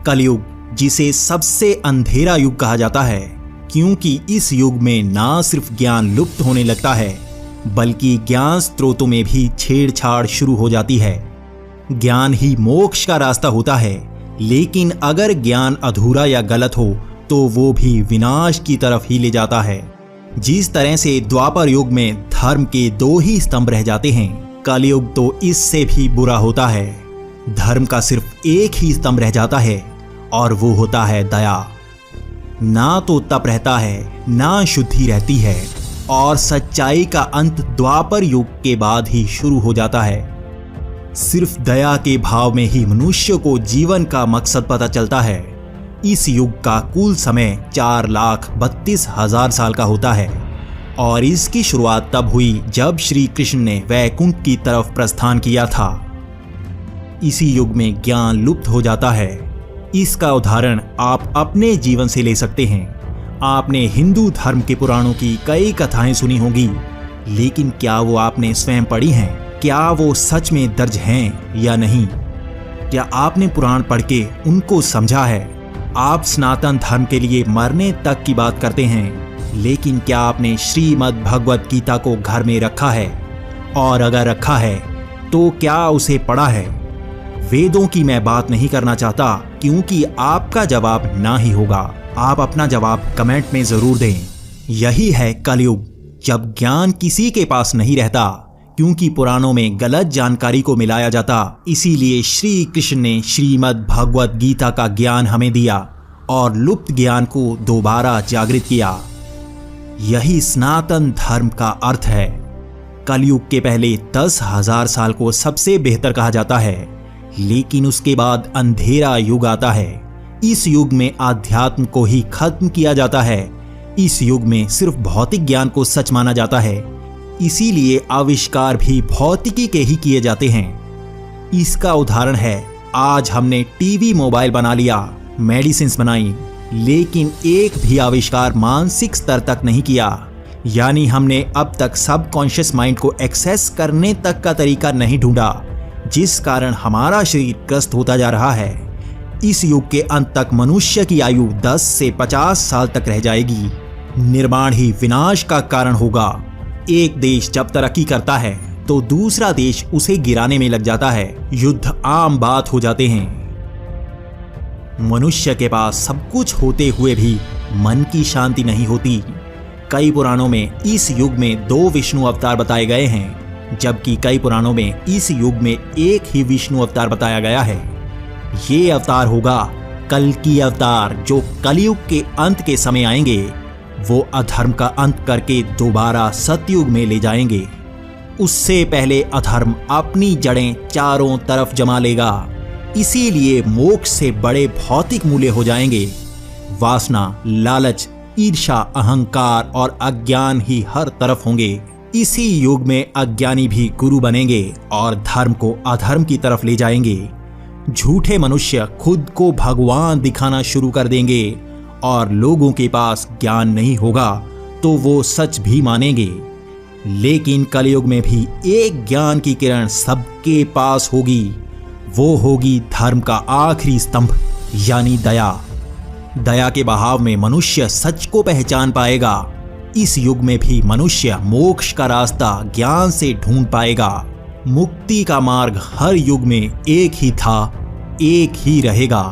कलयुग, जिसे सबसे अंधेरा युग कहा जाता है, क्योंकि इस युग में ना सिर्फ ज्ञान लुप्त होने लगता है, बल्कि ज्ञान स्रोतों में भी छेड़छाड़ शुरू हो जाती है। ज्ञान ही मोक्ष का रास्ता होता है, लेकिन अगर ज्ञान अधूरा या गलत हो तो वो भी विनाश की तरफ ही ले जाता है। जिस तरह से द्वापर युग में धर्म के 2 ही स्तंभ रह जाते हैं, कलयुग तो इससे भी बुरा होता है। धर्म का सिर्फ एक ही स्तंभ रह जाता है और वो होता है दया। ना तो तप रहता है, ना शुद्धि रहती है, और सच्चाई का अंत द्वापर युग के बाद ही शुरू हो जाता है। सिर्फ दया के भाव में ही मनुष्य को जीवन का मकसद पता चलता है। इस युग का कुल समय 4,32,000 साल का होता है और इसकी शुरुआत तब हुई जब श्री कृष्ण ने वैकुंठ की तरफ प्रस्थान किया था। इसी युग में ज्ञान लुप्त हो जाता है। इसका उदाहरण आप अपने जीवन से ले सकते हैं। आपने हिंदू धर्म के पुराणों की कई कथाएं सुनी होंगी, लेकिन क्या वो आपने स्वयं पढ़ी हैं? क्या वो सच में दर्ज हैं या नहीं? क्या आपने पुराण पढ़ के उनको समझा है? आप सनातन धर्म के लिए मरने तक की बात करते हैं, लेकिन क्या आपने श्रीमद् भगवत गीता को घर में रखा है? और अगर रखा है तो क्या उसे पढ़ा है? वेदों की मैं बात नहीं करना चाहता, क्योंकि आपका जवाब ना ही होगा। आप अपना जवाब कमेंट में जरूर दें। यही है कलयुग, जब ज्ञान किसी के पास नहीं रहता, क्योंकि पुराणों में गलत जानकारी को मिलाया जाता। इसीलिए श्री कृष्ण ने श्रीमद् भगवत गीता का ज्ञान हमें दिया और लुप्त ज्ञान को दोबारा जागृत किया। यही सनातन धर्म का अर्थ है। कलयुग के पहले 10,000 साल को सबसे बेहतर कहा जाता है, लेकिन उसके बाद अंधेरा युग आता है। इस युग में आध्यात्म को ही खत्म किया जाता है। इस युग में सिर्फ भौतिक ज्ञान को सच माना जाता है, इसीलिए आविष्कार भी भौतिकी के ही किए जाते हैं। इसका उदाहरण है, आज हमने टीवी, मोबाइल बना लिया, मेडिसिन्स बनाई, लेकिन एक भी आविष्कार मानसिक स्तर तक नहीं किया। यानी हमने अब तक सबकॉन्शियस माइंड को एक्सेस करने तक का तरीका नहीं ढूंढा, जिस कारण हमारा शरीर ग्रस्त होता जा रहा है। इस युग के अंत तक मनुष्य की आयु 10 से 50 साल तक रह जाएगी। निर्माण ही विनाश का कारण होगा। एक देश जब तरक्की करता है तो दूसरा देश उसे गिराने में लग जाता है। युद्ध आम बात हो जाते हैं। मनुष्य के पास सब कुछ होते हुए भी मन की शांति नहीं होती। कई पुराणों में इस युग में 2 विष्णु अवतार बताए गए हैं, जबकि कई पुराणों में इस युग में एक ही विष्णु अवतार बताया गया है। ये अवतार होगा कल्कि अवतार, जो कलयुग के अंत के समय आएंगे। वो अधर्म का अंत करके दोबारा सतयुग में ले जाएंगे। उससे पहले अधर्म अपनी जड़ें चारों तरफ जमा लेगा, इसीलिए मोक्ष से बड़े भौतिक मूल्य हो जाएंगे। वासना, लालच, ईर्ष्या, अहंकार और अज्ञान ही हर तरफ होंगे। इसी युग में अज्ञानी भी गुरु बनेंगे और धर्म को अधर्म की तरफ ले जाएंगे। झूठे मनुष्य खुद को भगवान दिखाना शुरू कर देंगे और लोगों के पास ज्ञान नहीं होगा तो वो सच भी मानेंगे। लेकिन कलयुग में भी एक ज्ञान की किरण सबके पास होगी। वो होगी धर्म का आखिरी स्तंभ, यानी दया। दया के बहाव में मनुष्य सच को पहचान पाएगा। इस युग में भी मनुष्य मोक्ष का रास्ता ज्ञान से ढूंढ पाएगा। मुक्ति का मार्ग हर युग में एक ही था, एक ही रहेगा।